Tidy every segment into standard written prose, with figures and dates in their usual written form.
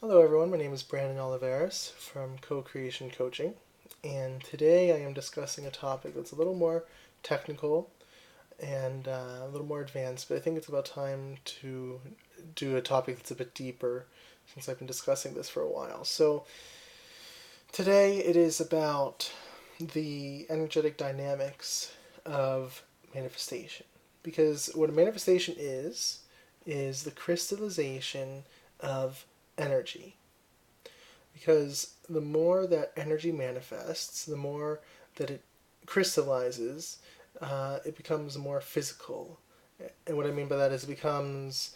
Hello, everyone. My name is Brandon Oliveris from Co-Creation Coaching, and today I am discussing a topic that's a little more technical and a little more advanced, but I think it's about time to do a topic that's a bit deeper since I've been discussing this for a while. So, today it is about the energetic dynamics of manifestation. Because what a manifestation is the crystallization of energy. Because the more that energy manifests, the more that it crystallizes, it becomes more physical. And what I mean by that is it becomes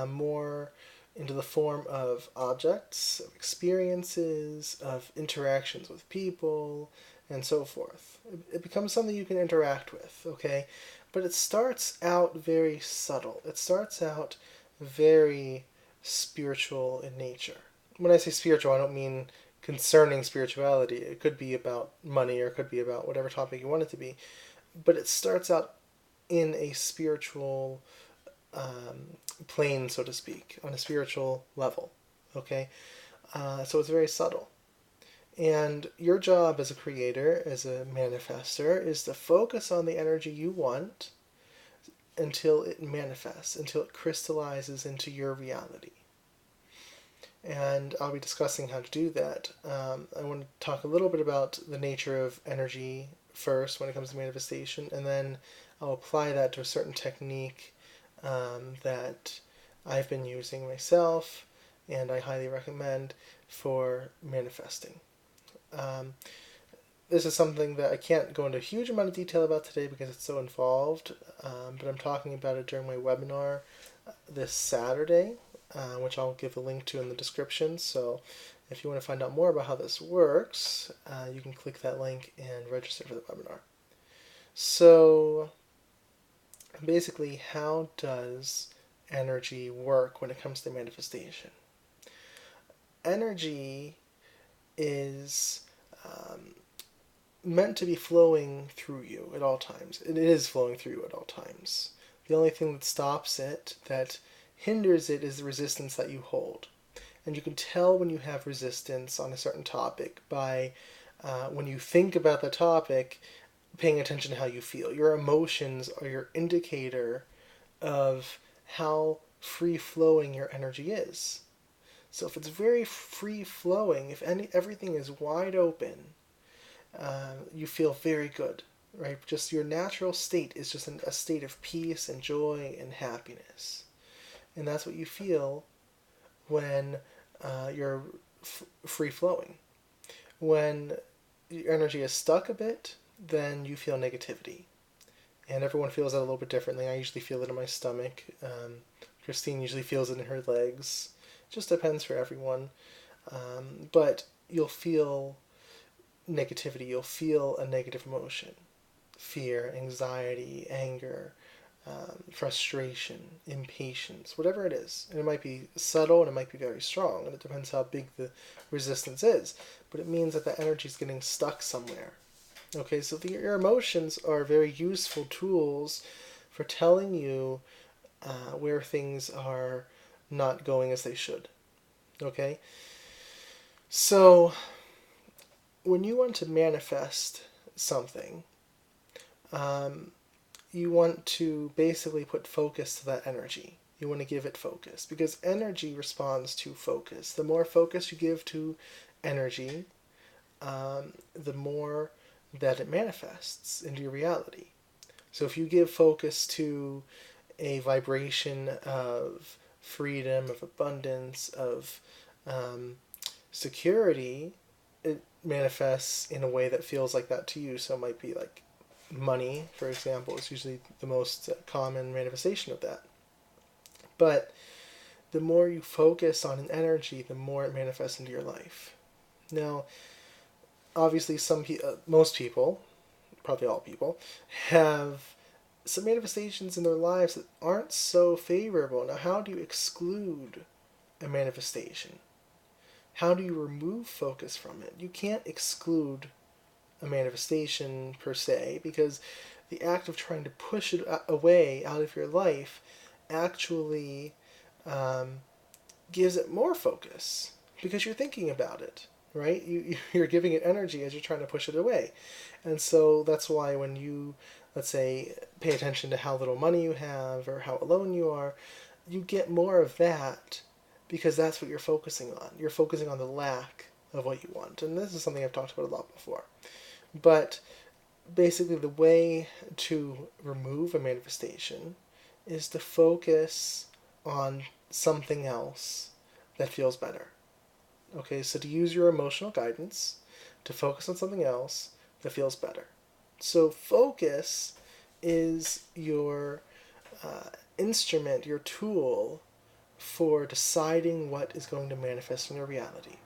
more into the form of objects, of experiences, of interactions with people, and so forth. It becomes something you can interact with, okay? But it starts out very subtle. It starts out very spiritual in nature. When I say spiritual, I don't mean concerning spirituality. It could be about money or it could be about whatever topic you want it to be. But it starts out in a spiritual plane, so to speak, on a spiritual level. Okay? So it's very subtle. And your job as a creator, as a manifester, is to focus on the energy you want until it manifests, until it crystallizes into your reality. And I'll be discussing how to do that. I want to talk a little bit about the nature of energy first when it comes to manifestation, and then I'll apply that to a certain technique that I've been using myself and I highly recommend for manifesting. Um, this is something that I can't go into a huge amount of detail about today because it's so involved, but I'm talking about it during my webinar this Saturday, which I'll give a link to in the description. So if you want to find out more about how this works, you can click that link and register for the webinar. So basically, how does energy work when it comes to manifestation? Energy is meant to be flowing through you at all times. It is flowing through you at all times. The only thing that stops it, that hinders it, is the resistance that you hold. And you can tell when you have resistance on a certain topic by when you think about the topic, paying attention to how you feel. Your emotions are your indicator of how free flowing your energy is. So if it's very free flowing, if everything is wide open, you feel very good, right? Just your natural state is just a state of peace and joy and happiness. And that's what you feel when you're free flowing. When your energy is stuck a bit, then you feel negativity. And everyone feels that a little bit differently. I usually feel it in my stomach. Christine usually feels it in her legs. It just depends for everyone. But you'll feel negativity. You'll feel a negative emotion. Fear, anxiety, anger, frustration, impatience, whatever it is. And it might be subtle and it might be very strong, and it depends how big the resistance is. But it means that the energy is getting stuck somewhere. Okay, so your emotions are very useful tools for telling you where things are not going as they should. Okay? So, when you want to manifest something, um, you want to basically put focus to that energy. You want to give it focus because energy responds to focus. The more focus you give to energy, the more that it manifests into your reality. So if you give focus to a vibration of freedom, of abundance, of security, it manifests in a way that feels like that to you. So it might be like money, for example, is usually the most common manifestation of that. But the more you focus on an energy, the more it manifests into your life. Now, obviously, most people, probably all people, have some manifestations in their lives that aren't so favorable. Now, how do you exclude a manifestation? How do you remove focus from it? You can't exclude a manifestation per se because the act of trying to push it away out of your life actually gives it more focus. because you're thinking about it, right? You're giving it energy as you're trying to push it away. And so that's why when you, let's say, pay attention to how little money you have or how alone you are, you get more of that because that's what you're focusing on. You're focusing on the lack of what you want. And this is something I've talked about a lot before. But basically, the way to remove a manifestation is to focus on something else that feels better. Okay, so to use your emotional guidance to focus on something else that feels better. So focus is your instrument, your tool for deciding what is going to manifest in your reality.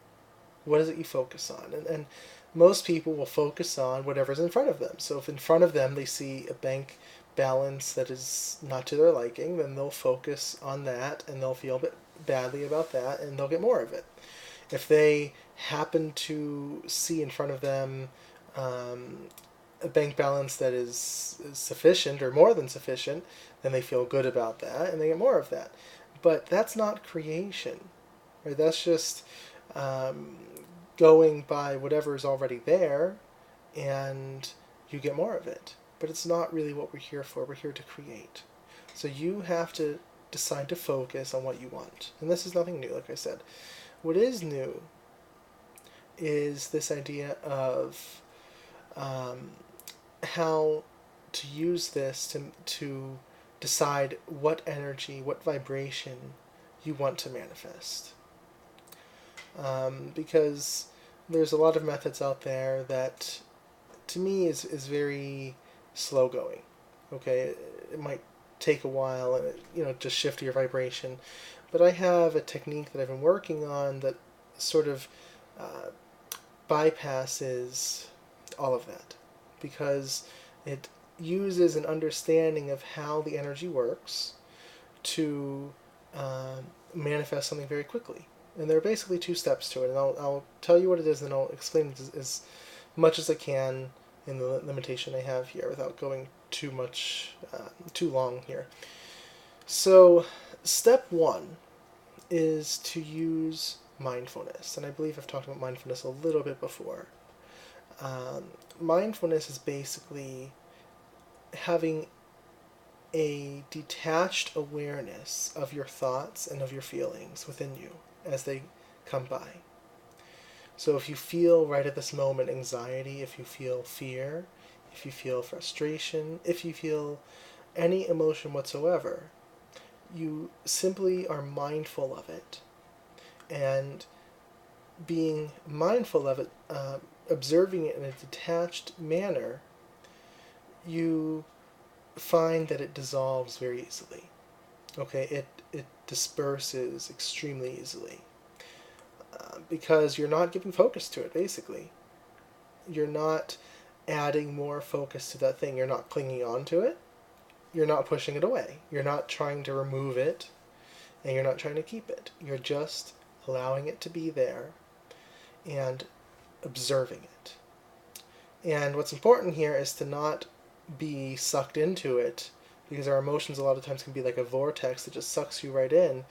What is it you focus on? And most people will focus on whatever's in front of them. So if in front of them they see a bank balance that is not to their liking, then they'll focus on that and they'll feel a bit badly about that and they'll get more of it. If they happen to see in front of them a bank balance that is sufficient or more than sufficient, then they feel good about that and they get more of that. But that's not creation, right? That's just going by whatever is already there, and you get more of it. But it's not really what we're here for. We're here to create. So you have to decide to focus on what you want. And this is nothing new, like I said. What is new is this idea of how to use this to decide what energy, what vibration you want to manifest. Because there's a lot of methods out there that, to me, is very slow going. Okay, it might take a while, and just shift your vibration. But I have a technique that I've been working on that sort of bypasses all of that, because it uses an understanding of how the energy works to manifest something very quickly. And there are basically two steps to it, and I'll tell you what it is, and I'll explain it as much as I can in the limitation I have here without going too long here. So, step one is to use mindfulness, and I believe I've talked about mindfulness a little bit before. Mindfulness is basically having a detached awareness of your thoughts and of your feelings within you as they come by. So if you feel right at this moment anxiety, if you feel fear, if you feel frustration, if you feel any emotion whatsoever, you simply are mindful of it. And being mindful of it, observing it in a detached manner, you find that it dissolves very easily. Okay, it disperses extremely easily. Because you're not giving focus to it, basically. You're not adding more focus to that thing. You're not clinging on to it. You're not pushing it away. You're not trying to remove it, and you're not trying to keep it. You're just allowing it to be there and observing it. And what's important here is to not be sucked into it, because our emotions a lot of times can be like a vortex that just sucks you right in.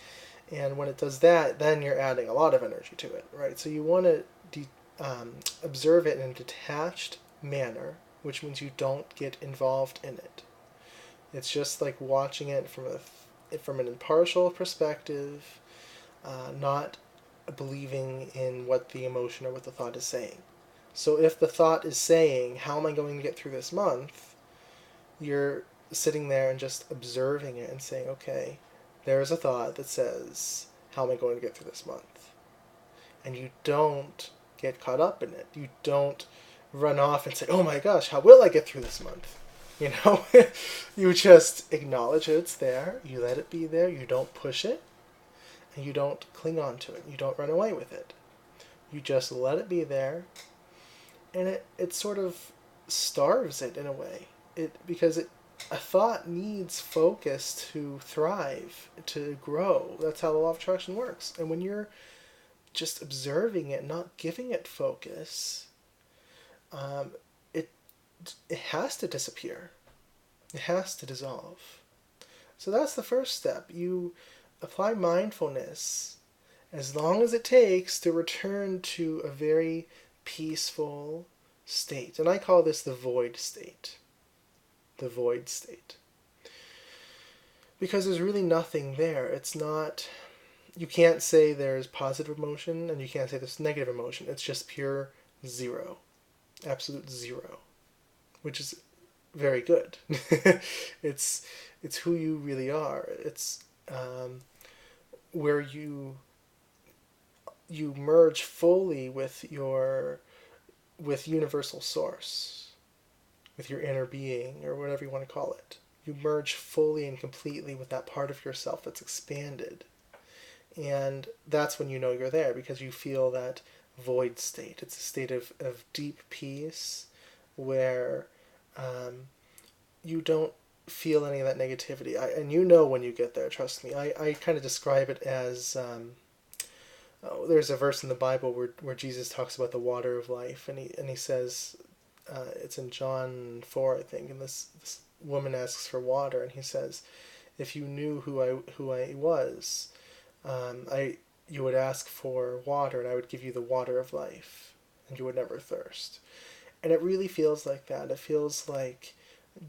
And when it does that, then you're adding a lot of energy to it, right? So you want to observe it in a detached manner, which means you don't get involved in it. It's just like watching it from an impartial perspective, not believing in what the emotion or what the thought is saying. So if the thought is saying, how am I going to get through this month? You're sitting there and just observing it and saying, okay, there is a thought that says, how am I going to get through this month? And you don't get caught up in it. You don't run off and say, oh my gosh, how will I get through this month? You just acknowledge it's there, you let it be there, you don't push it, and you don't cling on to it, you don't run away with it. You just let it be there, and it sort of starves it in a way. Because a thought needs focus to thrive, to grow. That's how the law of attraction works. And when you're just observing it, not giving it focus, it has to disappear. It has to dissolve. So that's the first step. You apply mindfulness, as long as it takes to return to a very peaceful state. And I call this the void state. The void state. Because there's really nothing there. It's not, you can't say there's positive emotion and you can't say there's negative emotion. It's just pure zero. Absolute zero. Which is very good. it's who you really are. It's where you merge fully with universal source, with your inner being, or whatever you want to call it. You merge fully and completely with that part of yourself that's expanded. And that's when you know you're there, because you feel that void state. It's a state of deep peace where you don't feel any of that negativity. And you know when you get there, trust me. I kind of describe it as, there's a verse in the Bible where Jesus talks about the water of life, and he says, it's in John 4, I think, and this woman asks for water, and he says, if you knew who I was, you would ask for water, and I would give you the water of life, and you would never thirst. And it really feels like that. It feels like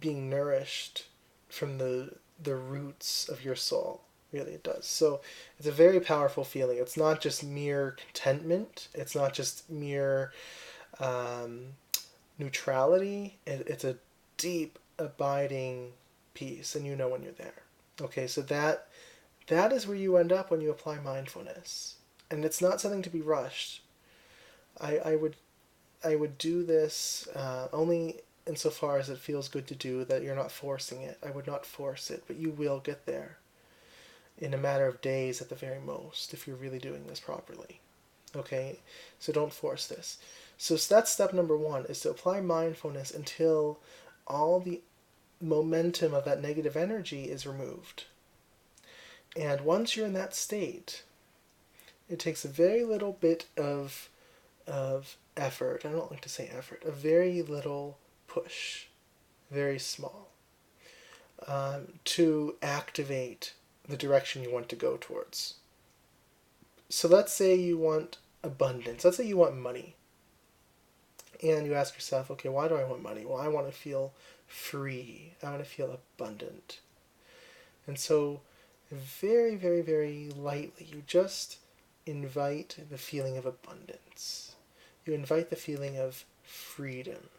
being nourished from the roots of your soul. Really, it does. So it's a very powerful feeling. It's not just mere contentment. It's not just mere neutrality. It's a deep, abiding peace, and you know when you're there. Okay, so that is where you end up when you apply mindfulness, and it's not something to be rushed. I would do this only insofar as it feels good to do, that you're not forcing it. I would not force it, but you will get there in a matter of days at the very most if you're really doing this properly. Okay, so don't force this. So that's step number one, is to apply mindfulness until all the momentum of that negative energy is removed. And once you're in that state, it takes a very little bit of effort. I don't like to say effort. A very little push, very small, to activate the direction you want to go towards. So let's say you want abundance. Let's say you want money. And you ask yourself, okay, why do I want money? Well, I want to feel free. I want to feel abundant. And so very, very, very lightly, you just invite the feeling of abundance. You invite the feeling of freedom.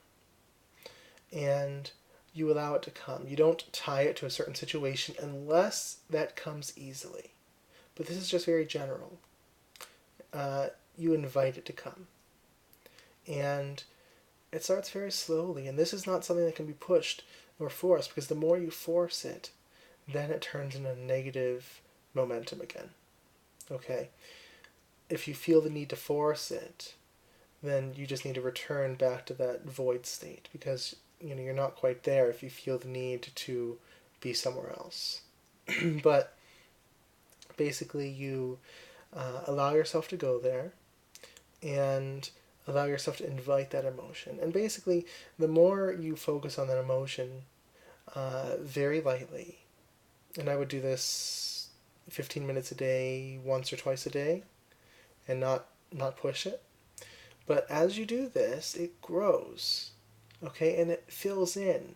And you allow it to come. You don't tie it to a certain situation unless that comes easily. But this is just very general. You invite it to come. And it starts very slowly. And this is not something that can be pushed or forced, because the more you force it, then it turns into negative momentum again. Okay? If you feel the need to force it, then you just need to return back to that void state, because you're not quite there if you feel the need to be somewhere else. But basically you allow yourself to go there and allow yourself to invite that emotion. And basically, the more you focus on that emotion very lightly, and I would do this 15 minutes a day, once or twice a day, and not push it. But as you do this, it grows, okay, and it fills in.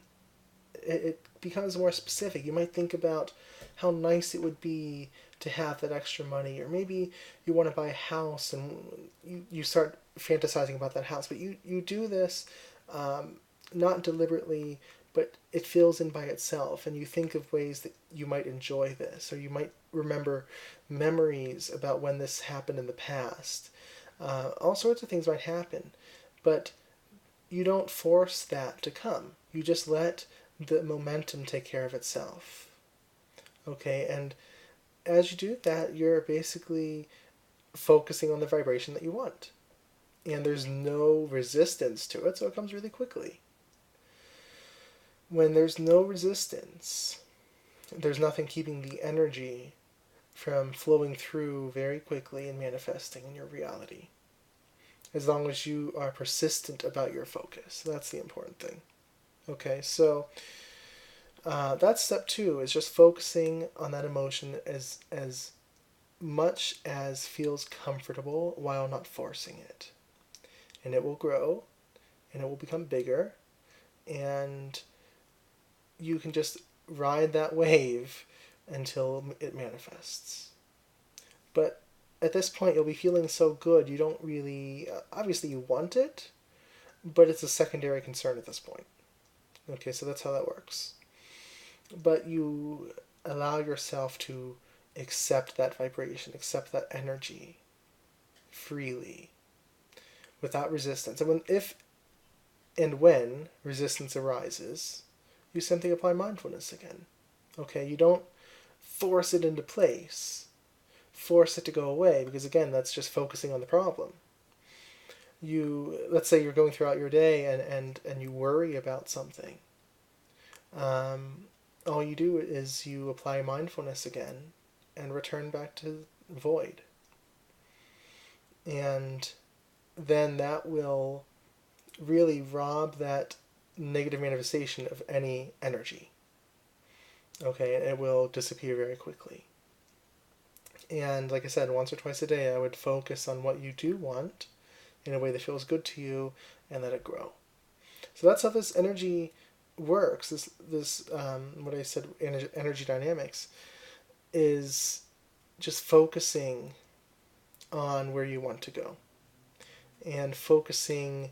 It becomes more specific. You might think about how nice it would be to have that extra money, or maybe you want to buy a house and you start fantasizing about that house. But you do this not deliberately, but it fills in by itself, and you think of ways that you might enjoy this, or you might remember memories about when this happened in the past. All sorts of things might happen, but you don't force that to come. You just let the momentum take care of itself. Okay, and as you do that, you're basically focusing on the vibration that you want. And there's no resistance to it, so it comes really quickly. When there's no resistance, there's nothing keeping the energy from flowing through very quickly and manifesting in your reality. As long as you are persistent about your focus. That's the important thing. Okay, so that's step 2, is just focusing on that emotion as much as feels comfortable while not forcing it. And it will grow, and it will become bigger, and you can just ride that wave until it manifests. But at this point, you'll be feeling so good, you don't really, obviously you want it, but it's a secondary concern at this point. Okay, so that's how that works. But you allow yourself to accept that vibration, accept that energy freely, without resistance. And when resistance arises, you simply apply mindfulness again. Okay, you don't force it into place, force it to go away, because again, that's just focusing on the problem. Let's say you're going throughout your day and you worry about something. All you do is you apply mindfulness again and return back to void. And then that will really rob that negative manifestation of any energy. Okay, and it will disappear very quickly. And like I said, once or twice a day, I would focus on what you do want in a way that feels good to you and let it grow. So that's how this energy works. This what I said, energy dynamics, is just focusing on where you want to go and focusing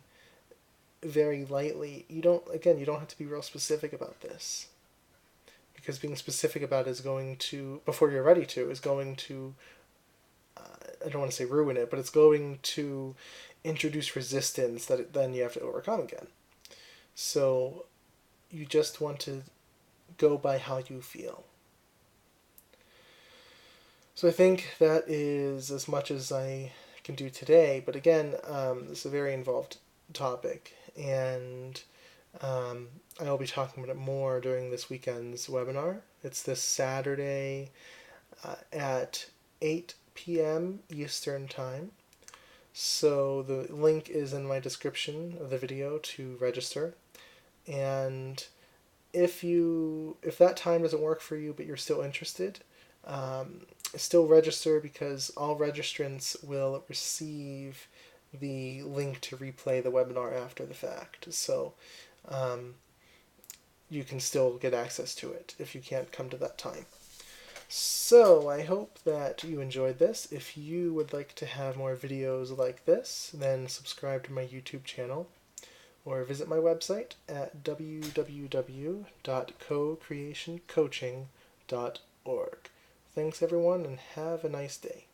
very lightly. You don't have to be real specific about this, because being specific about it is going to, before you're ready to, is going to, I don't want to say ruin it, but it's going to introduce resistance that then you have to overcome again. So you just want to go by how you feel. So I think that is as much as I can do today. But again, this is a very involved topic, and I will be talking about it more during this weekend's webinar. It's this Saturday at 8 p.m. Eastern Time. So the link is in my description of the video to register. And if that time doesn't work for you but you're still interested, still register, because all registrants will receive the link to replay the webinar after the fact. So you can still get access to it if you can't come to that time. So I hope that you enjoyed this. If you would like to have more videos like this, then subscribe to my YouTube channel or visit my website at www.cocreationcoaching.org. Thanks everyone, and have a nice day.